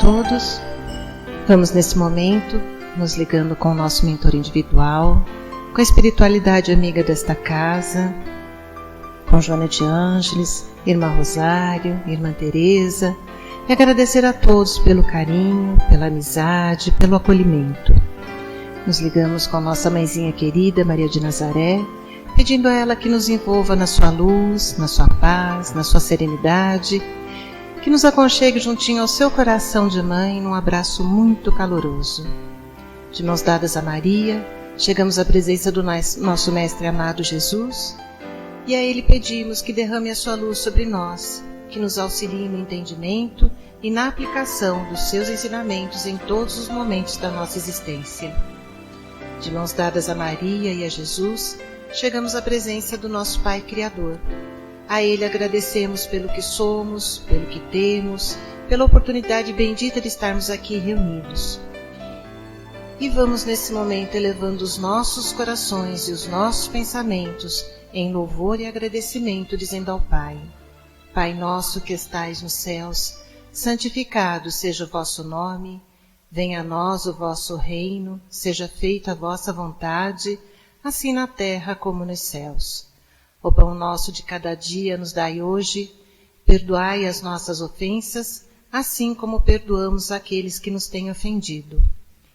todos. Vamos nesse momento nos ligando com o nosso mentor individual, com a espiritualidade amiga desta casa, com Joana de Ângeles, Irmã Rosário, Irmã Teresa, e agradecer a todos pelo carinho, pela amizade, pelo acolhimento. Nos ligamos com a nossa mãezinha querida, Maria de Nazaré, pedindo a ela que nos envolva na sua luz, na sua paz, na sua serenidade, que nos aconchegue juntinho ao seu coração de mãe num abraço muito caloroso. De mãos dadas a Maria, chegamos à presença do nosso Mestre amado Jesus, e a Ele pedimos que derrame a sua luz sobre nós, que nos auxilie no entendimento e na aplicação dos seus ensinamentos em todos os momentos da nossa existência. De mãos dadas a Maria e a Jesus, chegamos à presença do nosso Pai Criador. A Ele agradecemos pelo que somos, pelo que temos, pela oportunidade bendita de estarmos aqui reunidos. E vamos nesse momento elevando os nossos corações e os nossos pensamentos em louvor e agradecimento, dizendo ao Pai: Pai nosso que estais nos céus, santificado seja o vosso nome, venha a nós o vosso reino, seja feita a vossa vontade, assim na terra como nos céus. O pão nosso de cada dia nos dai hoje, perdoai as nossas ofensas, assim como perdoamos aqueles que nos têm ofendido.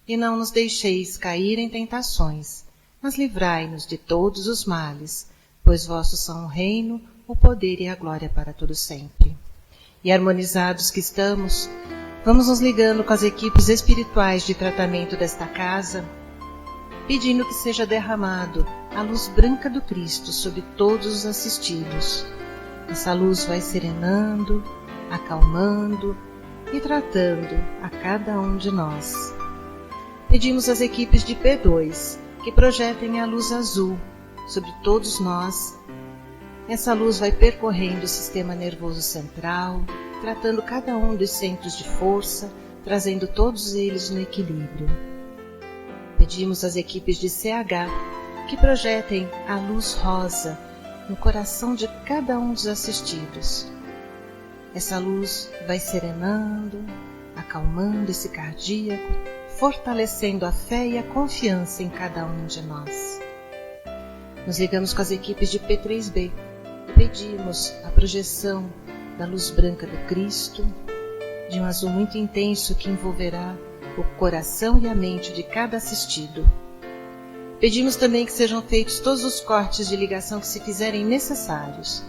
E não nos deixeis cair em tentações, mas livrai-nos de todos os males, pois vossos são o reino, o poder e a glória para todo sempre. E harmonizados que estamos, vamos nos ligando com as equipes espirituais de tratamento desta casa, pedindo que seja derramado a luz branca do Cristo sobre todos os assistidos. Essa luz vai serenando, acalmando e tratando a cada um de nós. Pedimos às equipes de P2 que projetem a luz azul sobre todos nós. Essa luz vai percorrendo o sistema nervoso central, tratando cada um dos centros de força, trazendo todos eles no equilíbrio. Pedimos às equipes de CH que projetem a luz rosa no coração de cada um dos assistidos. Essa luz vai serenando, acalmando esse cardíaco, fortalecendo a fé e a confiança em cada um de nós. Nos ligamos com as equipes de P3B e pedimos a projeção da luz branca do Cristo, de um azul muito intenso que envolverá o coração e a mente de cada assistido. Pedimos também que sejam feitos todos os cortes de ligação que se fizerem necessários,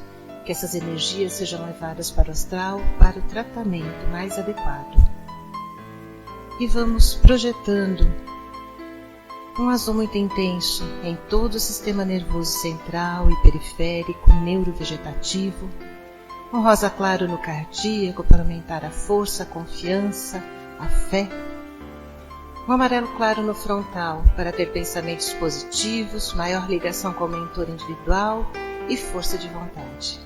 que essas energias sejam levadas para o astral para o tratamento mais adequado. E vamos projetando um azul muito intenso em todo o sistema nervoso central e periférico, neurovegetativo, um rosa claro no cardíaco para aumentar a força, a confiança, a fé, um amarelo claro no frontal para ter pensamentos positivos, maior ligação com o mentor individual e força de vontade.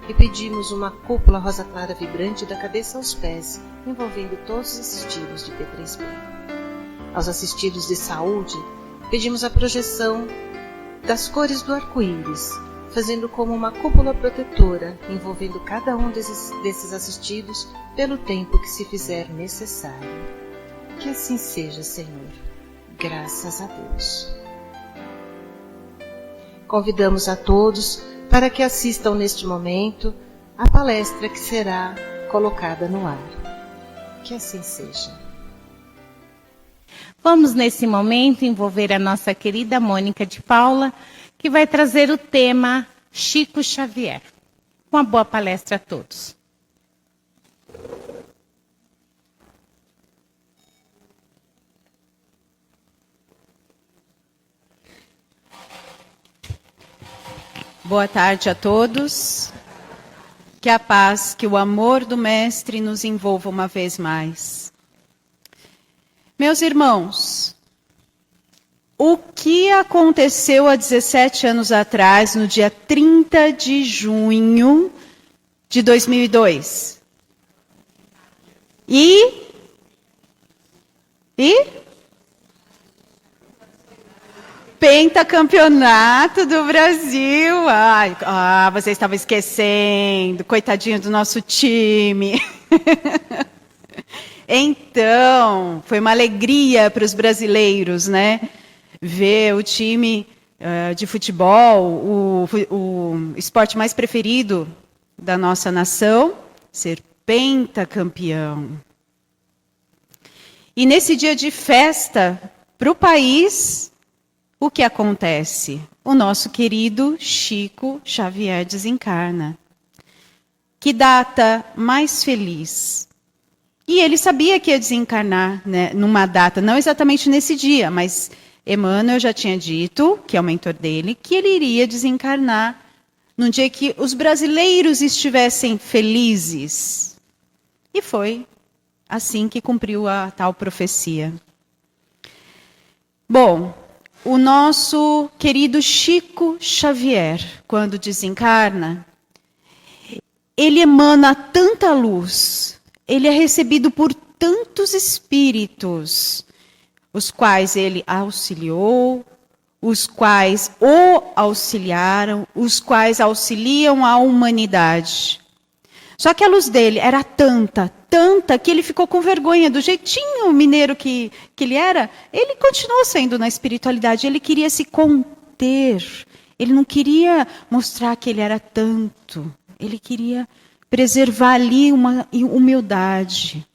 E pedimos uma cúpula rosa clara vibrante da cabeça aos pés, envolvendo todos os assistidos de P3B. Aos assistidos de saúde, pedimos a projeção das cores do arco-íris, fazendo como uma cúpula protetora, envolvendo cada um desses assistidos pelo tempo que se fizer necessário. Que assim seja, Senhor. Graças a Deus. Convidamos a todos para que assistam neste momento a palestra que será colocada no ar. Que assim seja. Vamos, nesse momento, envolver a nossa querida Mônica de Paula, que vai trazer o tema Chico Xavier. Uma boa palestra a todos. Boa tarde a todos. Que a paz, que o amor do Mestre nos envolva uma vez mais. Meus irmãos, o que aconteceu há 17 anos atrás, no dia 30 de junho de 2002? E? Pentacampeonato do Brasil. Você estava esquecendo. Coitadinho do nosso time. Então, foi uma alegria para os brasileiros, né? Ver o time de futebol, o esporte mais preferido da nossa nação, ser pentacampeão. E nesse dia de festa para o país, o que acontece? O nosso querido Chico Xavier desencarna. Que data mais feliz. E ele sabia que ia desencarnar, né, numa data, não exatamente nesse dia, mas Emmanuel já tinha dito, que é o mentor dele, que ele iria desencarnar num dia que os brasileiros estivessem felizes. E foi assim que cumpriu a tal profecia. Bom, o nosso querido Chico Xavier, quando desencarna, ele emana tanta luz, ele é recebido por tantos espíritos, os quais ele auxiliou, os quais o auxiliaram, os quais auxiliam a humanidade. Só que a luz dele era tanta, que ele ficou com vergonha, do jeitinho mineiro que ele era, ele continuou sendo na espiritualidade, ele queria se conter, ele não queria mostrar que ele era tanto, ele queria preservar ali uma humildade.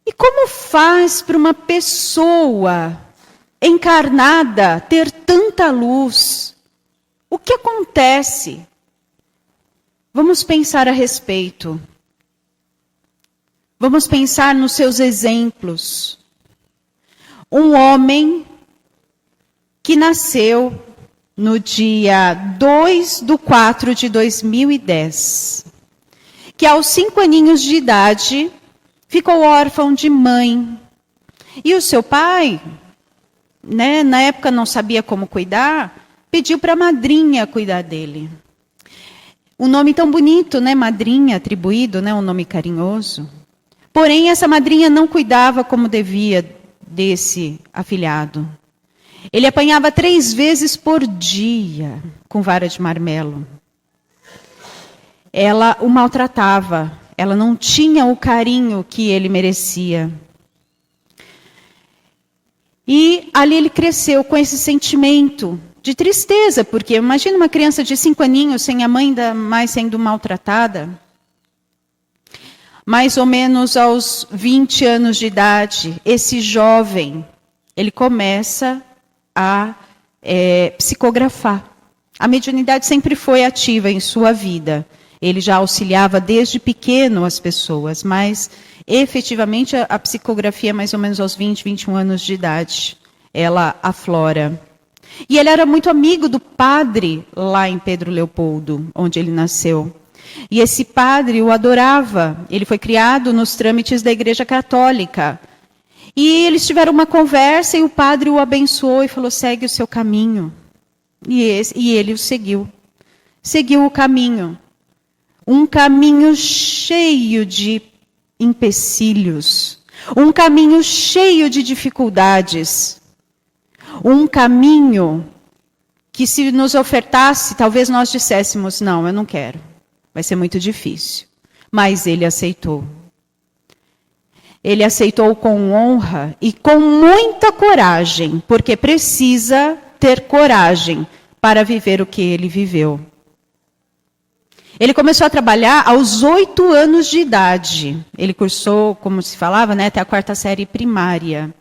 E como faz para uma pessoa encarnada ter tanta luz? O que acontece? Vamos pensar a respeito. Vamos pensar nos seus exemplos. Um homem que nasceu no dia 2/4/2010, que aos 5 aninhos de idade ficou órfão de mãe. E o seu pai, né, na época não sabia como cuidar, pediu para a madrinha cuidar dele. Um nome tão bonito, né, madrinha, atribuído, né, um nome carinhoso. Porém, essa madrinha não cuidava como devia desse afilhado. Ele apanhava 3 vezes por dia com vara de marmelo. Ela o maltratava, ela não tinha o carinho que ele merecia. E ali ele cresceu com esse sentimento de tristeza, porque imagina uma criança de 5 aninhos, sem a mãe ainda mais sendo maltratada. Mais ou menos aos 20 anos de idade, esse jovem, ele começa a psicografar. A mediunidade sempre foi ativa em sua vida. Ele já auxiliava desde pequeno as pessoas, mas efetivamente a psicografia, mais ou menos aos 20, 21 anos de idade, ela aflora. E ele era muito amigo do padre lá em Pedro Leopoldo, onde ele nasceu. E esse padre o adorava. Ele foi criado nos trâmites da Igreja Católica. E eles tiveram uma conversa e o padre o abençoou e falou: segue o seu caminho. E ele o seguiu. Seguiu o caminho. Um caminho cheio de empecilhos. Um caminho cheio de dificuldades. Um caminho que, se nos ofertasse, talvez nós disséssemos: não, eu não quero. Vai ser muito difícil. Mas ele aceitou. Ele aceitou com honra e com muita coragem, porque precisa ter coragem para viver o que ele viveu. Ele começou a trabalhar aos 8 anos de idade. Ele cursou, como se falava, né, até a 4ª série primária.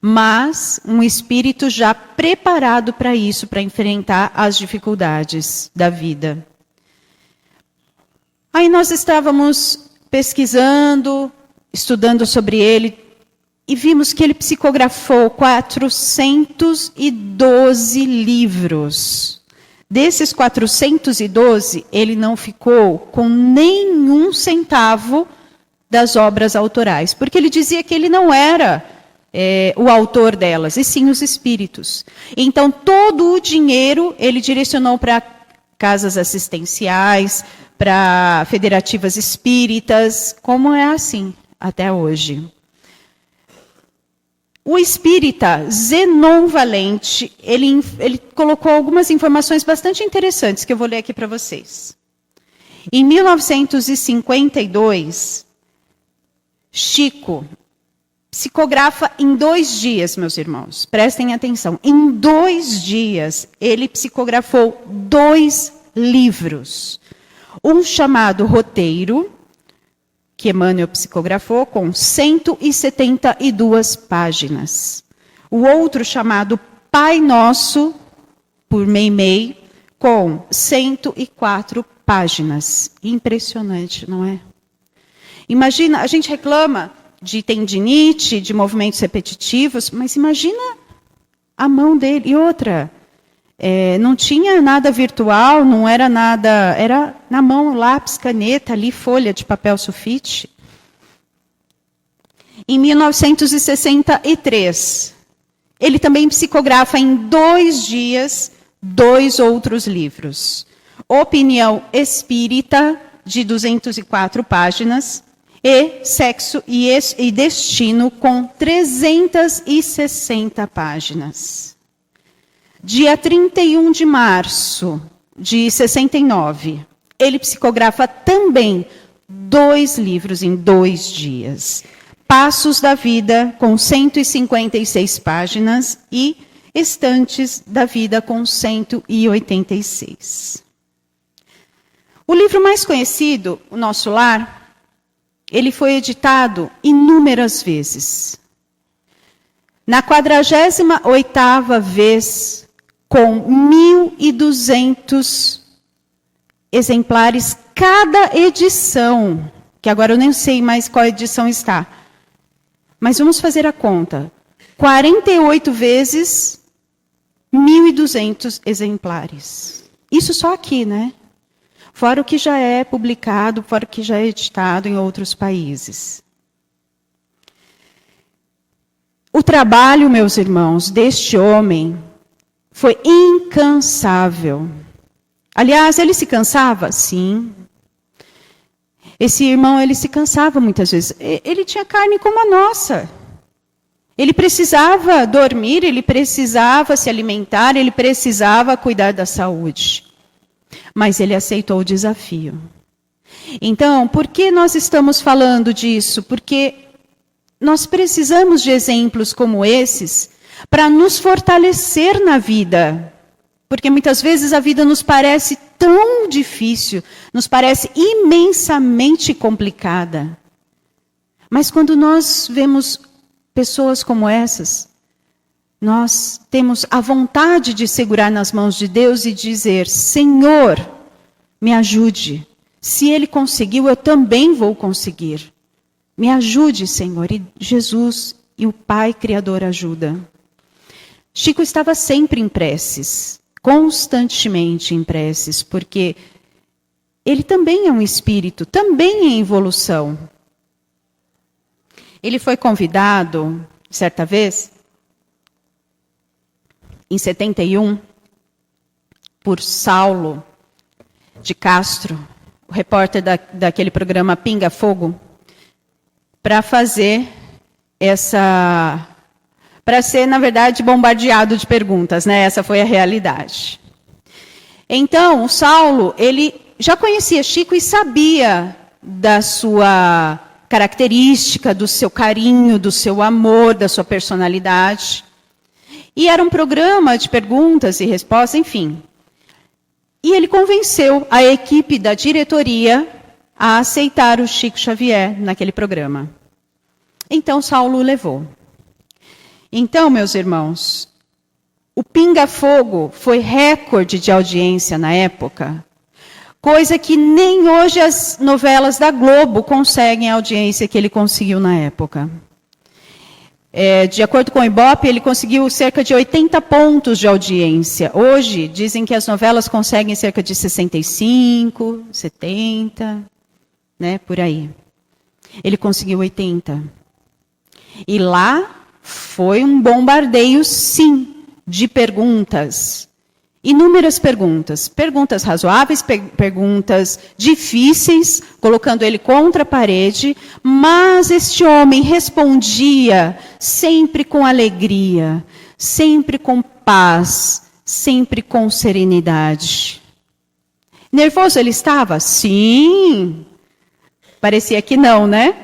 Mas um espírito já preparado para isso, para enfrentar as dificuldades da vida. Aí nós estávamos pesquisando, estudando sobre ele, e vimos que ele psicografou 412 livros. Desses 412, ele não ficou com nenhum centavo das obras autorais, porque ele dizia que ele não era o autor delas, e sim os espíritos. Então, todo o dinheiro ele direcionou para casas assistenciais, para federativas espíritas, como é assim até hoje. O espírita Zenon Valente, ele colocou algumas informações bastante interessantes que eu vou ler aqui para vocês. Em 1952, Chico psicografa em 2 dias, meus irmãos. Prestem atenção. Em 2 dias, ele psicografou 2 livros. Um chamado Roteiro, que Emmanuel psicografou, com 172 páginas. O outro chamado Pai Nosso, por Meimei, com 104 páginas. Impressionante, não é? Imagina, a gente reclama de tendinite, de movimentos repetitivos, mas imagina a mão dele. E outra, não tinha nada virtual, não era nada, era na mão, lápis, caneta, ali, folha de papel sulfite. Em 1963, ele também psicografa em 2 dias 2 outros livros. Opinião Espírita, de 204 páginas, e Sexo e Destino, com 360 páginas. Dia 31 de março de 69, ele psicografa também 2 livros em 2 dias. Passos da Vida, com 156 páginas, e Estantes da Vida, com 186. O livro mais conhecido, O Nosso Lar, ele foi editado inúmeras vezes. Na 48ª vez, com 1.200 exemplares cada edição, que agora eu nem sei mais qual edição está. Mas vamos fazer a conta. 48 vezes, 1.200 exemplares. Isso só aqui, né? Fora o que já é publicado, fora o que já é editado em outros países. O trabalho, meus irmãos, deste homem foi incansável. Aliás, ele se cansava? Sim. Esse irmão, ele se cansava muitas vezes. Ele tinha carne como a nossa. Ele precisava dormir, ele precisava se alimentar, ele precisava cuidar da saúde. Mas ele aceitou o desafio. Então, por que nós estamos falando disso? Porque nós precisamos de exemplos como esses para nos fortalecer na vida. Porque muitas vezes a vida nos parece tão difícil, nos parece imensamente complicada. Mas quando nós vemos pessoas como essas, nós temos a vontade de segurar nas mãos de Deus e dizer: Senhor, me ajude. Se Ele conseguiu, eu também vou conseguir. Me ajude, Senhor. E Jesus e o Pai Criador ajuda. Chico estava sempre em preces, constantemente em preces, porque ele também é um espírito, também é em evolução. Ele foi convidado, certa vez, em 71, por Saulo de Castro, o repórter daquele programa Pinga Fogo, para fazer para ser, na verdade, bombardeado de perguntas, né? Essa foi a realidade. Então, o Saulo, ele já conhecia Chico e sabia da sua característica, do seu carinho, do seu amor, da sua personalidade. E era um programa de perguntas e respostas, enfim. E ele convenceu a equipe da diretoria a aceitar o Chico Xavier naquele programa. Então, Saulo o levou. Então, meus irmãos, o Pinga Fogo foi recorde de audiência na época, coisa que nem hoje as novelas da Globo conseguem a audiência que ele conseguiu na época. De acordo com o Ibope, ele conseguiu cerca de 80 pontos de audiência. Hoje, dizem que as novelas conseguem cerca de 65, 70, né, por aí. Ele conseguiu 80. E lá foi um bombardeio, sim, de perguntas. Inúmeras perguntas. Perguntas razoáveis, perguntas difíceis, colocando ele contra a parede, mas este homem respondia sempre com alegria, sempre com paz, sempre com serenidade. Nervoso ele estava? Sim. Parecia que não, né?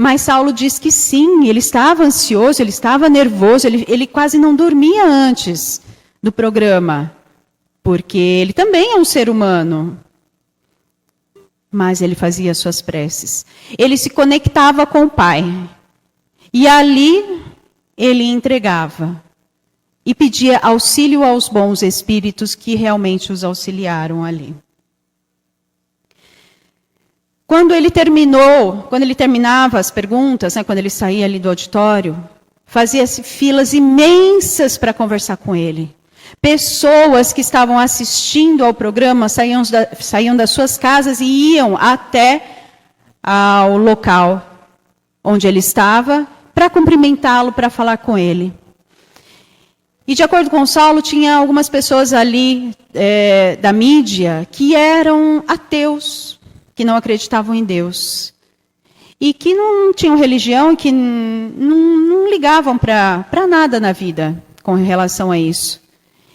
Mas Saulo diz que sim, ele estava ansioso, ele estava nervoso, ele quase não dormia antes do programa, porque ele também é um ser humano. Mas ele fazia suas preces. Ele se conectava com o Pai. E ali ele entregava. E pedia auxílio aos bons espíritos que realmente os auxiliaram ali. Quando ele terminava as perguntas, quando ele saía ali do auditório, fazia-se filas imensas para conversar com ele. Pessoas que estavam assistindo ao programa saíam das suas casas e iam até ao local onde ele estava para cumprimentá-lo, para falar com ele. E de acordo com Saulo, tinha algumas pessoas ali da mídia que eram ateus, que não acreditavam em Deus. E que não tinham religião e que não ligavam para nada na vida com relação a isso.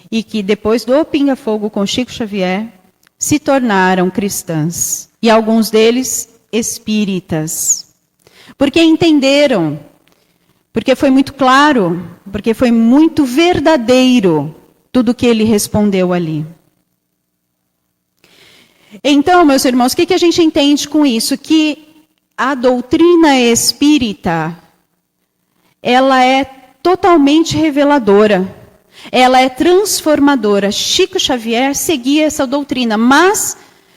E que depois do Pinga Fogo com Chico Xavier, se tornaram cristãs. E alguns deles espíritas. Porque entenderam, porque foi muito claro, porque foi muito verdadeiro tudo que ele respondeu ali. Então, meus irmãos, o que a gente entende com isso? Que a doutrina espírita, ela é totalmente reveladora. Ela é transformadora. Chico Xavier seguia essa doutrina, mas,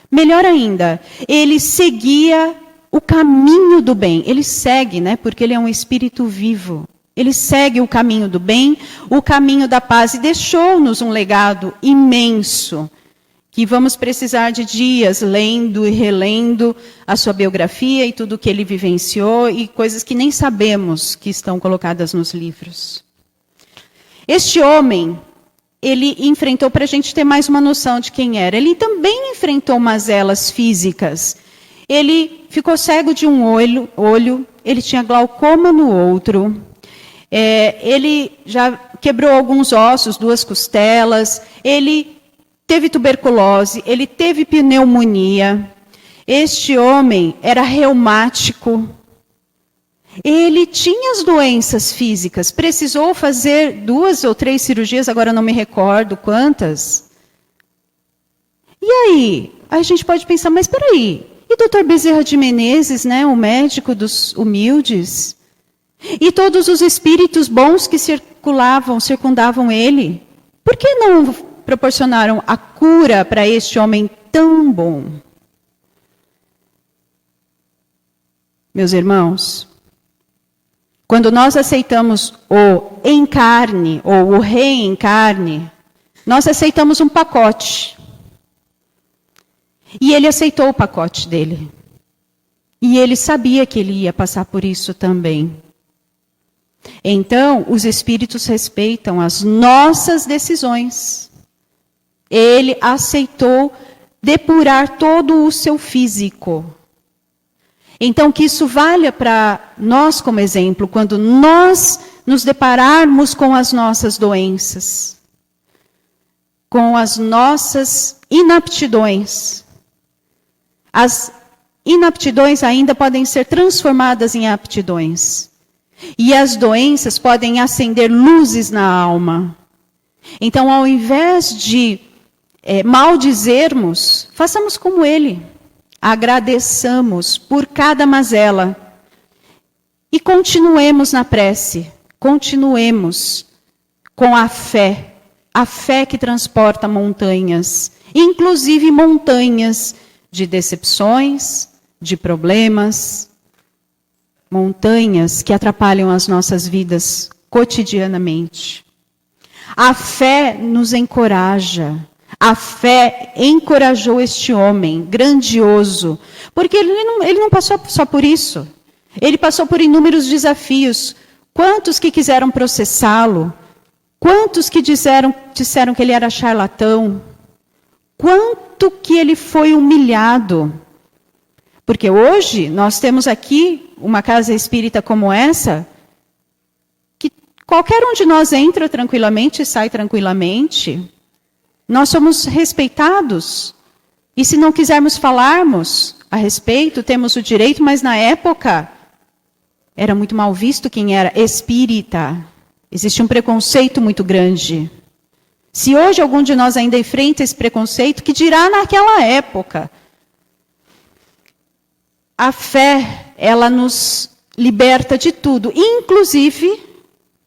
melhor ainda, ele seguia o caminho do bem. Ele segue, porque ele é um espírito vivo. Ele segue o caminho do bem, o caminho da paz, e deixou-nos um legado imenso, que vamos precisar de dias lendo e relendo a sua biografia e tudo que ele vivenciou, e coisas que nem sabemos que estão colocadas nos livros. Este homem, ele enfrentou, para a gente ter mais uma noção de quem era, ele também enfrentou mazelas físicas. Ele ficou cego de um olho, ele tinha glaucoma no outro, ele já quebrou alguns ossos, 2 costelas, ele teve tuberculose, ele teve pneumonia. Este homem era reumático. Ele tinha as doenças físicas, precisou fazer 2 ou 3 cirurgias, agora não me recordo quantas. E aí? A gente pode pensar, mas espera aí, e Dr. Bezerra de Menezes, o médico dos humildes? E todos os espíritos bons que circundavam ele? Por que não proporcionaram a cura para este homem tão bom? Meus irmãos, quando nós aceitamos o encarne ou o reencarne, nós aceitamos um pacote. E ele aceitou o pacote dele. E ele sabia que ele ia passar por isso também. Então, os espíritos respeitam as nossas decisões. Ele aceitou depurar todo o seu físico. Então, que isso valha para nós como exemplo, quando nós nos depararmos com as nossas doenças, com as nossas inaptidões. As inaptidões ainda podem ser transformadas em aptidões. E as doenças podem acender luzes na alma. Então, ao invés de maldizermos, façamos como ele. Agradeçamos por cada mazela. E continuemos na prece. Continuemos com a fé que transporta montanhas, inclusive montanhas de decepções, de problemas, montanhas que atrapalham as nossas vidas cotidianamente. A fé nos encoraja. A fé encorajou este homem grandioso, porque ele não passou só por isso. Ele passou por inúmeros desafios. Quantos que quiseram processá-lo? Quantos que disseram que ele era charlatão? Quanto que ele foi humilhado? Porque hoje nós temos aqui uma casa espírita como essa, que qualquer um de nós entra tranquilamente e sai tranquilamente. Nós somos respeitados. E se não quisermos falarmos a respeito, temos o direito, mas na época Era muito mal visto quem era espírita. Existe um preconceito muito grande. Se hoje algum de nós ainda enfrenta esse preconceito, que dirá naquela época? A fé, ela nos liberta de tudo, inclusive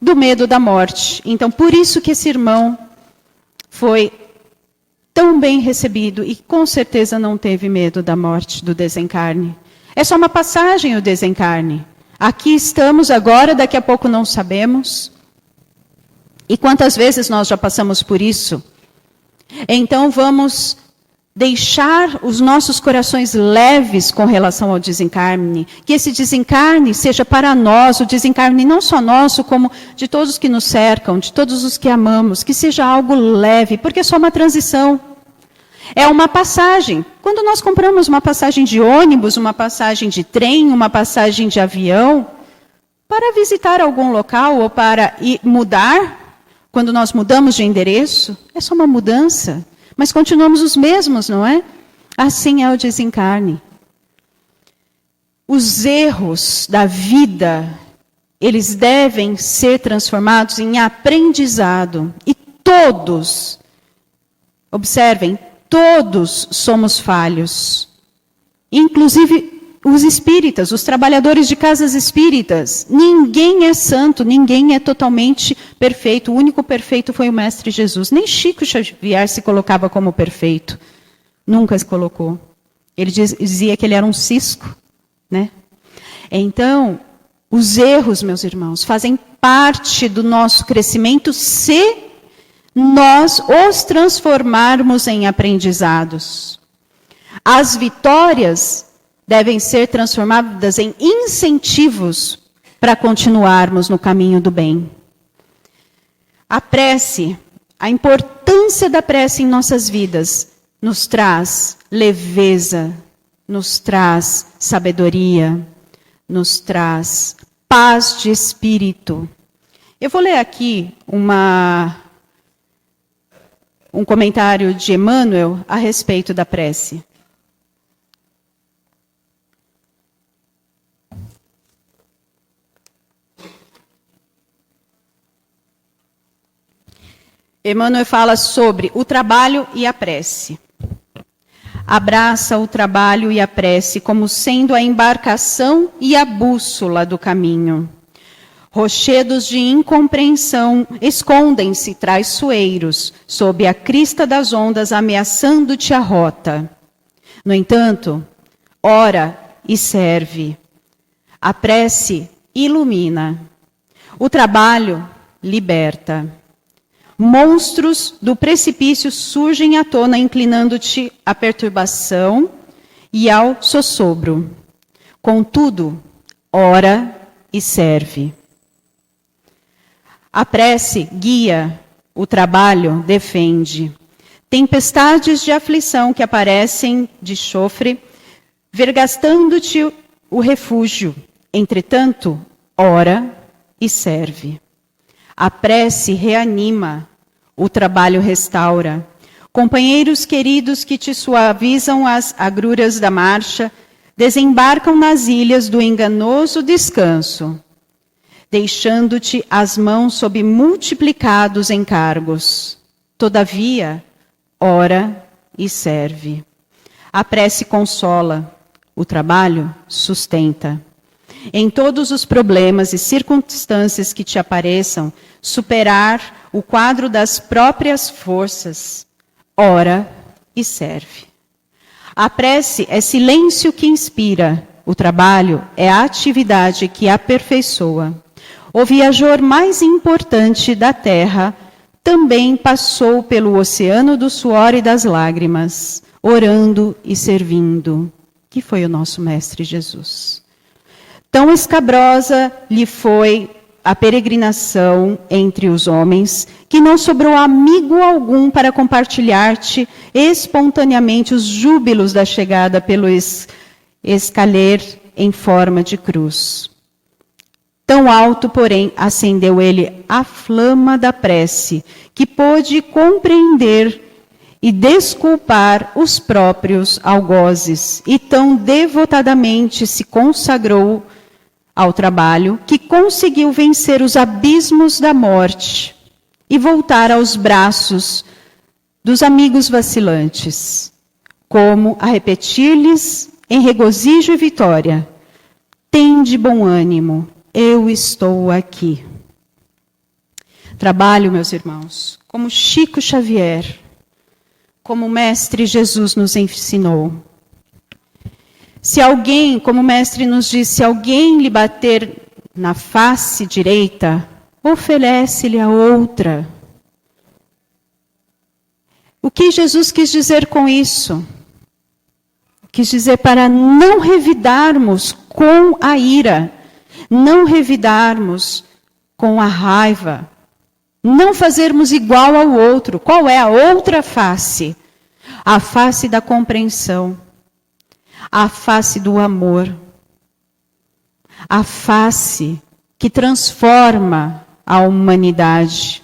do medo da morte. Então, por isso que esse irmão foi tão bem recebido e com certeza não teve medo da morte, do desencarne. É só uma passagem o desencarne. Aqui estamos agora, daqui a pouco não sabemos. E quantas vezes nós já passamos por isso? Então vamos deixar os nossos corações leves com relação ao desencarne. Que esse desencarne seja para nós, o desencarne não só nosso, como de todos que nos cercam, de todos os que amamos. Que seja algo leve, porque é só uma transição. É uma passagem. Quando nós compramos uma passagem de ônibus, uma passagem de trem, uma passagem de avião, para visitar algum local ou para ir mudar, quando nós mudamos de endereço, é só uma mudança. Mas continuamos os mesmos, não é? Assim é o desencarne. Os erros da vida, eles devem ser transformados em aprendizado. E todos, observem, todos somos falhos. Inclusive os espíritas, os trabalhadores de casas espíritas. Ninguém é santo, ninguém é totalmente perfeito. O único perfeito foi o Mestre Jesus. Nem Chico Xavier se colocava como perfeito. Nunca se colocou. Ele dizia que ele era um cisco, né? Então, os erros, meus irmãos, fazem parte do nosso crescimento se nós os transformarmos em aprendizados. As vitórias devem ser transformadas em incentivos para continuarmos no caminho do bem. A prece, a importância da prece em nossas vidas, nos traz leveza, nos traz sabedoria, nos traz paz de espírito. Eu vou ler aqui um comentário de Emmanuel a respeito da prece. Emmanuel fala sobre o trabalho e a prece. Abraça o trabalho e a prece como sendo a embarcação e a bússola do caminho. Rochedos de incompreensão escondem-se traiçoeiros sob a crista das ondas, ameaçando-te a rota. No entanto, ora e serve. A prece ilumina. O trabalho liberta. Monstros do precipício surgem à tona, inclinando-te à perturbação e ao sossobro. Contudo, ora e serve. A prece guia, o trabalho defende. Tempestades de aflição que aparecem de chofre, vergastando-te o refúgio. Entretanto, ora e serve. A prece reanima, o trabalho restaura. Companheiros queridos que te suavizam as agruras da marcha, desembarcam nas ilhas do enganoso descanso, deixando-te as mãos sob multiplicados encargos. Todavia, ora e serve. A prece consola, o trabalho sustenta. Em todos os problemas e circunstâncias que te apareçam, superar o quadro das próprias forças, ora e serve. A prece é silêncio que inspira, o trabalho é a atividade que aperfeiçoa. O viajor mais importante da Terra também passou pelo oceano do suor e das lágrimas, orando e servindo, que foi o nosso Mestre Jesus. Tão escabrosa lhe foi a peregrinação entre os homens, que não sobrou amigo algum para compartilhar-te espontaneamente os júbilos da chegada pelo escaler em forma de cruz. Tão alto, porém, acendeu ele a flama da prece, que pôde compreender e desculpar os próprios algozes, e tão devotadamente se consagrou ao trabalho, que conseguiu vencer os abismos da morte e voltar aos braços dos amigos vacilantes, como a repetir-lhes em regozijo e vitória: tende bom ânimo, eu estou aqui. Trabalho, meus irmãos, como Chico Xavier, como o Mestre Jesus nos ensinou. Se alguém, como o Mestre nos disse, se alguém lhe bater na face direita, oferece-lhe a outra. O que Jesus quis dizer com isso? Quis dizer para não revidarmos com a ira, não revidarmos com a raiva, não fazermos igual ao outro. Qual é a outra face? A face da compreensão, a face do amor, a face que transforma a humanidade.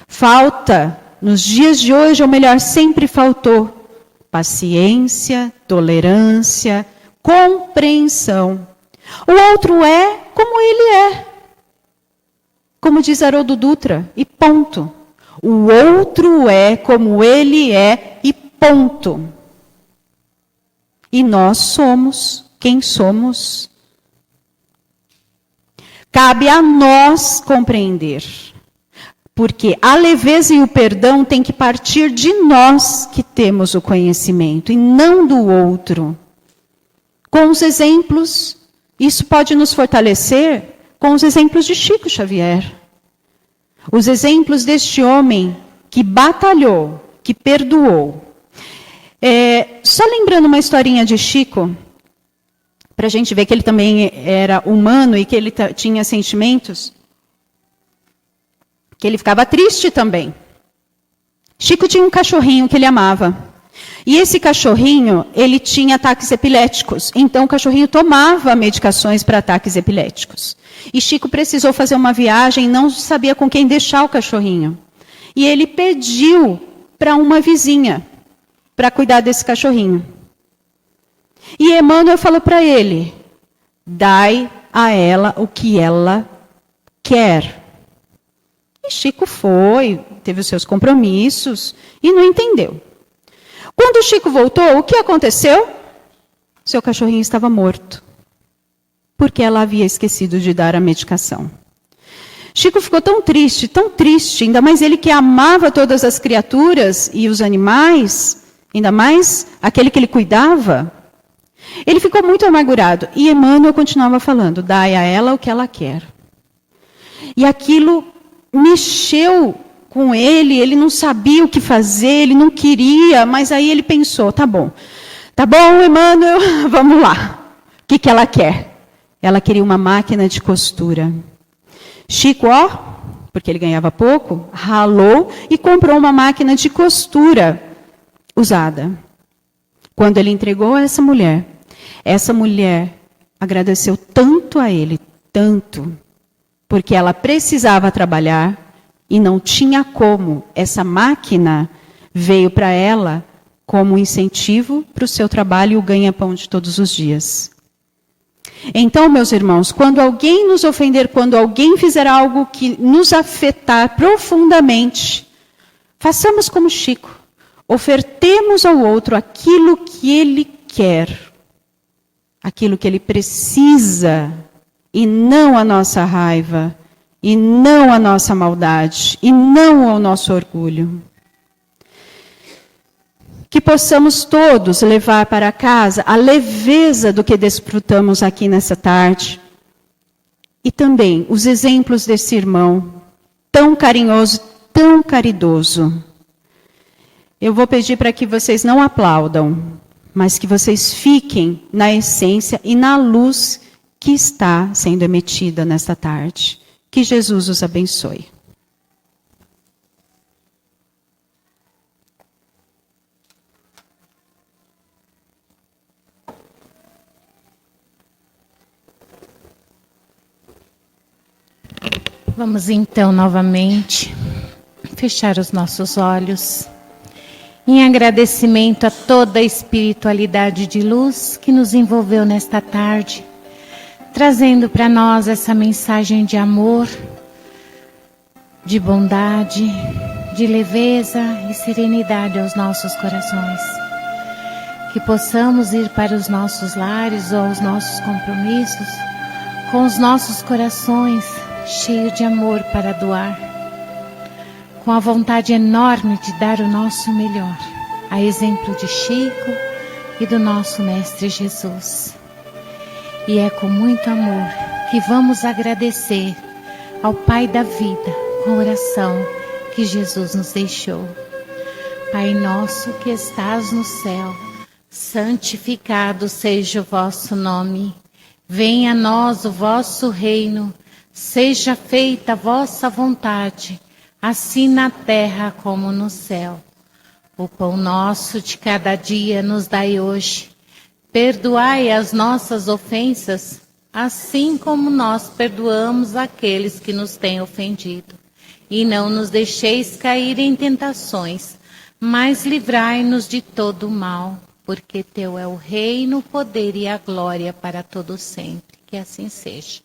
Falta, nos dias de hoje, ou melhor, sempre faltou, paciência, tolerância, compreensão. O outro é como ele é. Como diz Haroldo Dutra, e ponto. O outro é como ele é, e ponto. E nós somos quem somos. Cabe a nós compreender. Porque a leveza e o perdão têm que partir de nós que temos o conhecimento, e não do outro. Com os exemplos, isso pode nos fortalecer com os exemplos de Chico Xavier. Os exemplos deste homem que batalhou, que perdoou. Só lembrando uma historinha de Chico, para a gente ver que ele também era humano e que ele tinha sentimentos, que ele ficava triste também. Chico tinha um cachorrinho que ele amava. E esse cachorrinho, ele tinha ataques epiléticos. Então o cachorrinho tomava medicações para ataques epiléticos. E Chico precisou fazer uma viagem e não sabia com quem deixar o cachorrinho. E ele pediu para uma vizinha para cuidar desse cachorrinho. E Emmanuel falou para ele: dai a ela o que ela quer. E Chico foi, teve os seus compromissos e não entendeu. Quando o Chico voltou, o que aconteceu? Seu cachorrinho estava morto, porque ela havia esquecido de dar a medicação. Chico ficou tão triste, ainda mais ele que amava todas as criaturas e os animais, ainda mais aquele que ele cuidava. Ele ficou muito amargurado. E Emmanuel continuava falando: dai a ela o que ela quer. E aquilo mexeu com ele não sabia o que fazer, ele não queria, mas aí ele pensou: tá bom, Emmanuel, vamos lá. O que ela quer? Ela queria uma máquina de costura. Chico, porque ele ganhava pouco, ralou e comprou uma máquina de costura usada. Quando ele entregou a essa mulher agradeceu tanto a ele, tanto, porque ela precisava trabalhar e não tinha como. Essa máquina veio para ela como incentivo para o seu trabalho e o ganha-pão de todos os dias. Então, meus irmãos, quando alguém nos ofender, quando alguém fizer algo que nos afetar profundamente, façamos como Chico. Ofertemos ao outro aquilo que ele quer, aquilo que ele precisa, e não a nossa raiva, e não a nossa maldade, e não o nosso orgulho. Que possamos todos levar para casa a leveza do que desfrutamos aqui nessa tarde. E também os exemplos desse irmão, tão carinhoso, tão caridoso. Eu vou pedir para que vocês não aplaudam, mas que vocês fiquem na essência e na luz que está sendo emitida nesta tarde. Que Jesus os abençoe. Vamos então novamente fechar os nossos olhos em agradecimento a toda a espiritualidade de luz que nos envolveu nesta tarde, trazendo para nós essa mensagem de amor, de bondade, de leveza e serenidade aos nossos corações. Que possamos ir para os nossos lares ou aos nossos compromissos com os nossos corações cheios de amor para doar, com a vontade enorme de dar o nosso melhor, a exemplo de Chico e do nosso Mestre Jesus. E é com muito amor que vamos agradecer ao Pai da vida com a oração que Jesus nos deixou. Pai nosso que estás no céu, santificado seja o vosso nome. Venha a nós o vosso reino, seja feita a vossa vontade, assim na terra como no céu. O pão nosso de cada dia nos dai hoje. Perdoai as nossas ofensas, assim como nós perdoamos aqueles que nos têm ofendido. E não nos deixeis cair em tentações, mas livrai-nos de todo o mal. Porque teu é o reino, o poder e a glória para todo sempre. Que assim seja.